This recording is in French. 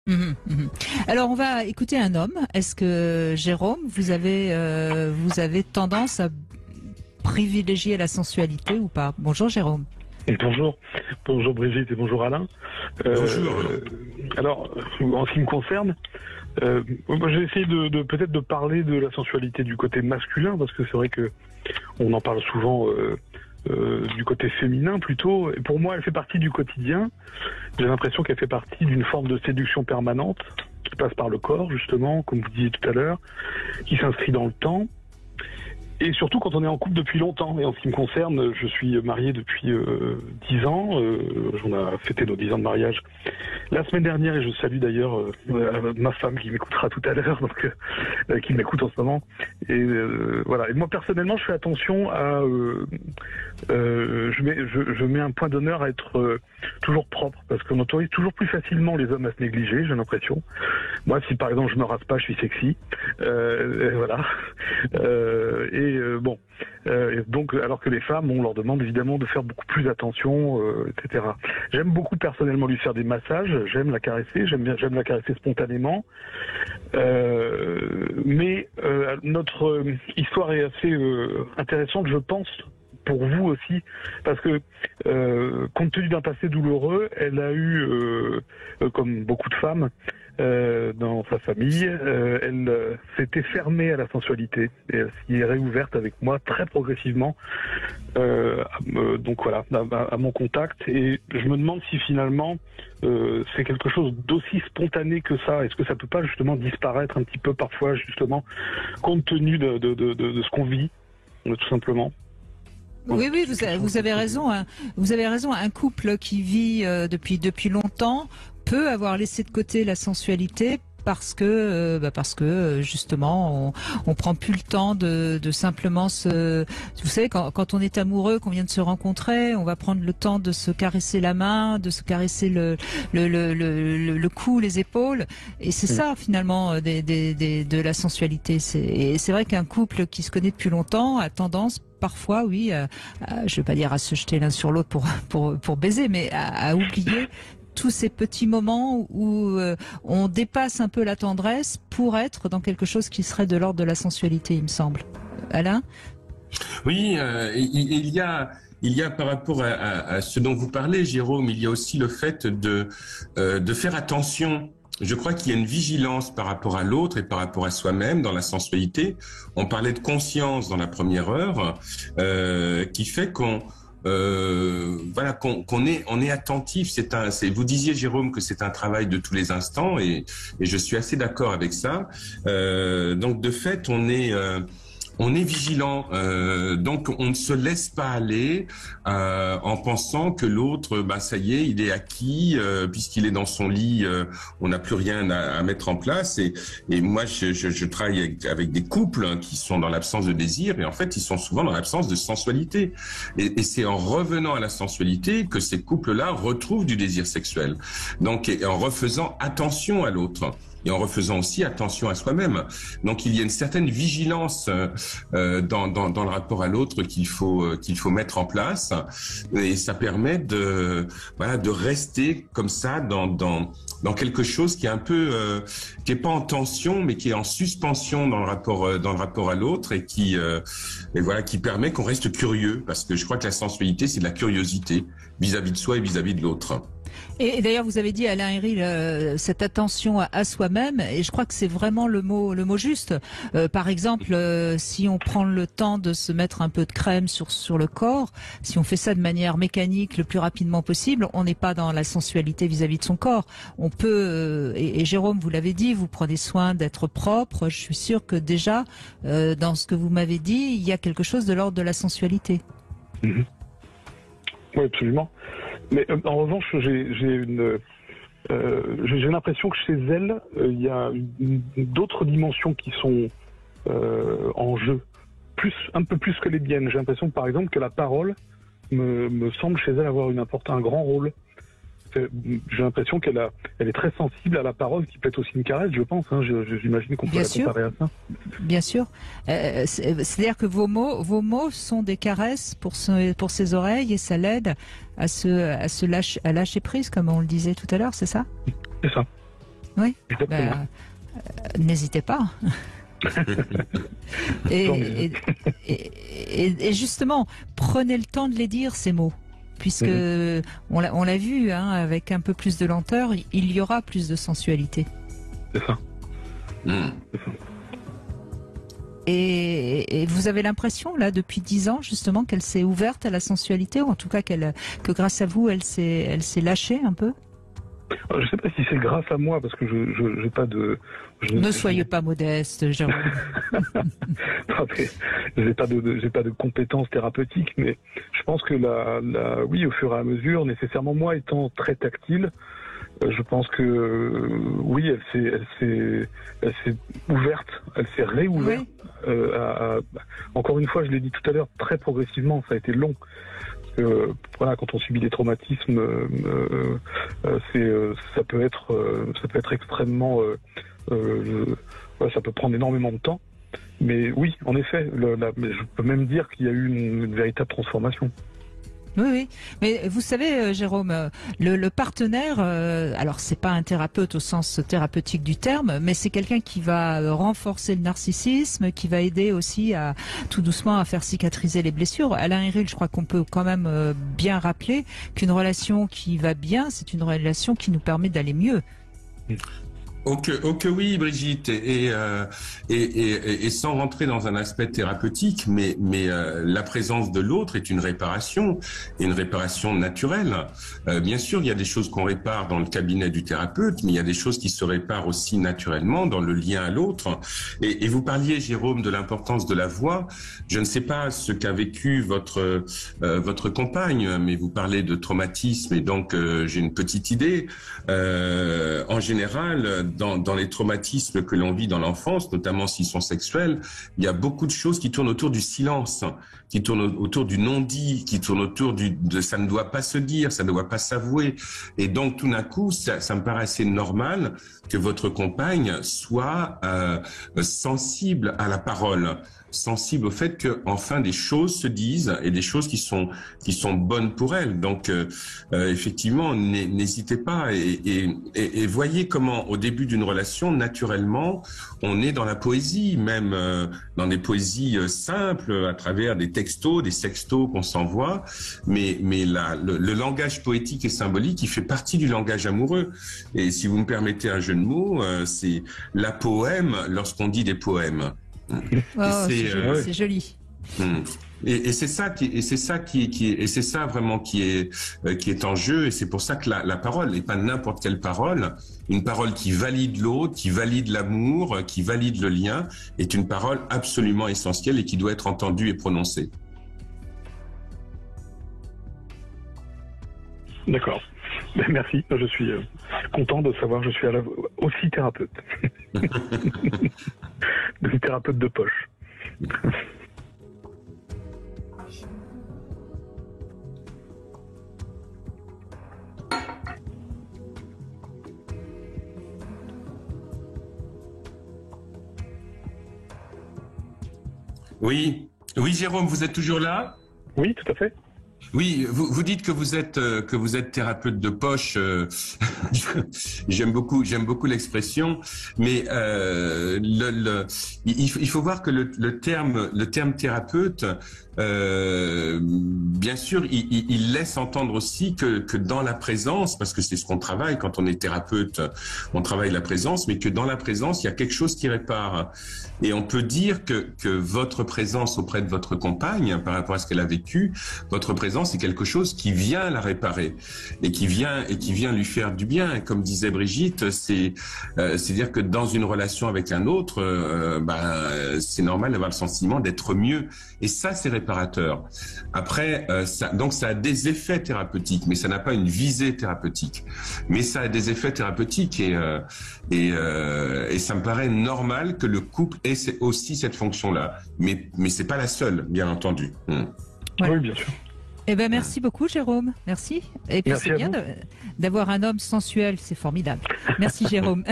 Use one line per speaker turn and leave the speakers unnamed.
Mhm, mhm. Alors on va écouter un homme. Est-ce que Jérôme, vous avez tendance à privilégier la sensualité ou pas? Bonjour Jérôme.
Et bonjour Brigitte et bonjour Alain.
Bonjour.
Alors, en ce qui me concerne, moi j'ai essayé de peut-être de parler de la sensualité du côté masculin, parce que c'est vrai que on en parle souvent du côté féminin plutôt. Et pour moi, elle fait partie du quotidien. J'ai l'impression qu'elle fait partie d'une forme de séduction permanente qui passe par le corps, justement, comme vous disiez tout à l'heure, qui s'inscrit dans le temps. Et surtout quand on est en couple depuis longtemps. Et en ce qui me concerne, je suis marié depuis 10 ans. On a fêté nos 10 ans de mariage la semaine dernière, et je salue d'ailleurs ma femme qui m'écoutera tout à l'heure, donc qui m'écoute en ce moment. Et voilà. Et moi personnellement, je fais attention à, je mets un point d'honneur à être toujours propre, parce qu'on autorise toujours plus facilement les hommes à se négliger, j'ai l'impression. Moi, si par exemple je me rase pas, je suis sexy. Et voilà. Donc, alors que les femmes, on leur demande évidemment de faire beaucoup plus attention, etc. J'aime beaucoup personnellement lui faire des massages, j'aime la caresser, j'aime la caresser spontanément. Mais notre histoire est assez intéressante, je pense, pour vous aussi, parce que compte tenu d'un passé douloureux, elle a eu, comme beaucoup de femmes, dans sa famille, elle s'était fermée à la sensualité et elle s'y est réouverte avec moi très progressivement, donc voilà, à mon contact. Et je me demande si finalement c'est quelque chose d'aussi spontané que ça. Est-ce que ça peut pas justement disparaître un petit peu parfois, justement, compte tenu de ce qu'on vit, tout simplement?
Oui, oui, vous avez raison. Hein. Vous avez raison. Un couple qui vit depuis longtemps peut avoir laissé de côté la sensualité parce que justement on prend plus le temps de simplement se. Vous savez, quand on est amoureux, qu'on vient de se rencontrer, on va prendre le temps de se caresser la main, de se caresser le cou, les épaules, et c'est ça finalement de la sensualité. Et c'est vrai qu'un couple qui se connaît depuis longtemps a tendance parfois, oui, je veux pas dire à se jeter l'un sur l'autre pour baiser, mais à oublier tous ces petits moments où on dépasse un peu la tendresse pour être dans quelque chose qui serait de l'ordre de la sensualité, il me semble. Alain?
Oui, il y a par rapport à ce dont vous parlez, Jérôme, il y a aussi le fait de faire attention. Je crois qu'il y a une vigilance par rapport à l'autre et par rapport à soi-même dans la sensualité. On parlait de conscience dans la première heure, qui fait qu'on on est attentif. Vous disiez, Jérôme, que c'est un travail de tous les instants, et je suis assez d'accord avec ça. Donc de fait, on est vigilant, donc on ne se laisse pas aller en pensant que l'autre, ça y est, il est acquis, puisqu'il est dans son lit, on n'a plus rien à mettre en place. Et moi, je travaille avec des couples qui sont dans l'absence de désir, et en fait, ils sont souvent dans l'absence de sensualité. Et c'est en revenant à la sensualité que ces couples-là retrouvent du désir sexuel. Donc, et en refaisant attention à l'autre. Et en refaisant aussi attention à soi-même. Donc il y a une certaine vigilance dans le rapport à l'autre qu'il faut mettre en place, et ça permet de rester comme ça dans quelque chose qui est un peu qui est pas en tension, mais qui est en suspension dans le rapport à l'autre, et qui permet qu'on reste curieux, parce que je crois que la sensualité, c'est de la curiosité vis-à-vis de soi et vis-à-vis de l'autre.
Et d'ailleurs, vous avez dit, Alain Héril, cette attention à soi-même, et je crois que c'est vraiment le mot juste. Par exemple, si on prend le temps de se mettre un peu de crème sur le corps, si on fait ça de manière mécanique le plus rapidement possible, on n'est pas dans la sensualité vis-à-vis de son corps. On peut, et Jérôme, vous l'avez dit, vous prenez soin d'être propre. Je suis sûre que déjà, dans ce que vous m'avez dit, il y a quelque chose de l'ordre de la sensualité.
Mmh. Oui, absolument. Mais en revanche, j'ai l'impression que chez elle, il y a d'autres dimensions qui sont en jeu, un peu plus que les miennes. J'ai l'impression, par exemple, que la parole me semble chez elle avoir un grand rôle. J'ai l'impression qu'elle est très sensible à la parole, qui peut être aussi une caresse, je pense. Hein, j'imagine qu'on peut la comparer à ça.
Bien sûr. C'est-à-dire que vos mots sont des caresses pour ses oreilles, et ça l'aide à lâcher prise, comme on le disait tout à l'heure, c'est ça?
C'est ça.
Oui.
Exactement.
N'hésitez pas. et justement, prenez le temps de les dire, ces mots. Puisque on l'a vu, hein, avec un peu plus de lenteur, il y aura plus de sensualité.
C'est ça.
Et vous avez l'impression, là, depuis 10 ans, justement, qu'elle s'est ouverte à la sensualité, ou en tout cas que grâce à vous, elle s'est lâchée un peu?
Je ne sais pas si c'est grâce à moi, parce que je n'ai pas de...
Ne soyez pas modeste, Jérôme.
J'ai pas de compétences thérapeutiques, mais je pense que oui, au fur et à mesure, nécessairement moi étant très tactile, je pense que oui, elle s'est ouverte, elle s'est réouverte. Oui. Encore une fois, je l'ai dit tout à l'heure, très progressivement, ça a été long. Voilà, quand on subit des traumatismes, ça peut être extrêmement, ça peut prendre énormément de temps. Mais oui, en effet, je peux même dire qu'il y a eu une véritable transformation.
Oui, oui. Mais vous savez, Jérôme, le partenaire, alors c'est pas un thérapeute au sens thérapeutique du terme, mais c'est quelqu'un qui va renforcer le narcissisme, qui va aider aussi à tout doucement à faire cicatriser les blessures. Alain Héril, je crois qu'on peut quand même bien rappeler qu'une relation qui va bien, c'est une relation qui nous permet d'aller mieux.
Oh que oui, Brigitte, et sans rentrer dans un aspect thérapeutique, mais la présence de l'autre est une réparation naturelle. Bien sûr, il y a des choses qu'on répare dans le cabinet du thérapeute, mais il y a des choses qui se réparent aussi naturellement dans le lien à l'autre. Et vous parliez, Jérôme, de l'importance de la voix. Je ne sais pas ce qu'a vécu votre compagne, mais vous parlez de traumatisme, et donc j'ai une petite idée. En général, dans les traumatismes que l'on vit dans l'enfance, notamment s'ils sont sexuels, il y a beaucoup de choses qui tournent autour du silence, qui tournent autour du non-dit, qui tournent autour de ça ne doit pas se dire, ça ne doit pas s'avouer. Et donc tout d'un coup, ça me paraît assez normal que votre compagne soit sensible à la parole, sensible au fait que enfin des choses se disent et des choses qui sont bonnes pour elle. Donc effectivement, n'hésitez pas et voyez comment au début d'une relation, naturellement, on est dans la poésie, même dans des poésies simples à travers des textos, des sextos qu'on s'envoie, mais le langage poétique et symbolique, il fait partie du langage amoureux. Et si vous me permettez un jeu de mots, c'est la poème lorsqu'on dit des poèmes.
Oh, c'est joli.
Et c'est ça vraiment qui est en jeu, et c'est pour ça que la parole n'est pas n'importe quelle parole. Une parole qui valide l'autre, qui valide l'amour, qui valide le lien, est une parole absolument essentielle et qui doit être entendue et prononcée.
D'accord. Merci. Je suis content de savoir que je suis aussi thérapeute. De thérapeute de poche.
Oui, Jérôme, vous êtes toujours là?
Oui, tout à fait.
Oui, vous dites que vous êtes thérapeute de poche. J'aime beaucoup l'expression, mais il faut voir que le terme thérapeute, bien sûr, il laisse entendre aussi que dans la présence, parce que c'est ce qu'on travaille quand on est thérapeute, on travaille la présence, mais que dans la présence, il y a quelque chose qui répare. Et on peut dire que votre présence auprès de votre compagne, par rapport à ce qu'elle a vécu, votre présence c'est quelque chose qui vient la réparer et qui vient lui faire du bien. Et comme disait Brigitte, c'est-à-dire que dans une relation avec un autre, c'est normal d'avoir le sentiment d'être mieux. Et ça, c'est réparateur. Après, donc ça a des effets thérapeutiques, mais ça n'a pas une visée thérapeutique. Mais ça a des effets thérapeutiques et ça me paraît normal que le couple ait aussi cette fonction-là. Mais c'est pas la seule, bien entendu.
Ouais.
Oui, bien sûr.
Eh ben merci beaucoup, Jérôme. Merci. Et puis c'est bien d'avoir un homme sensuel, c'est formidable. Merci, Jérôme.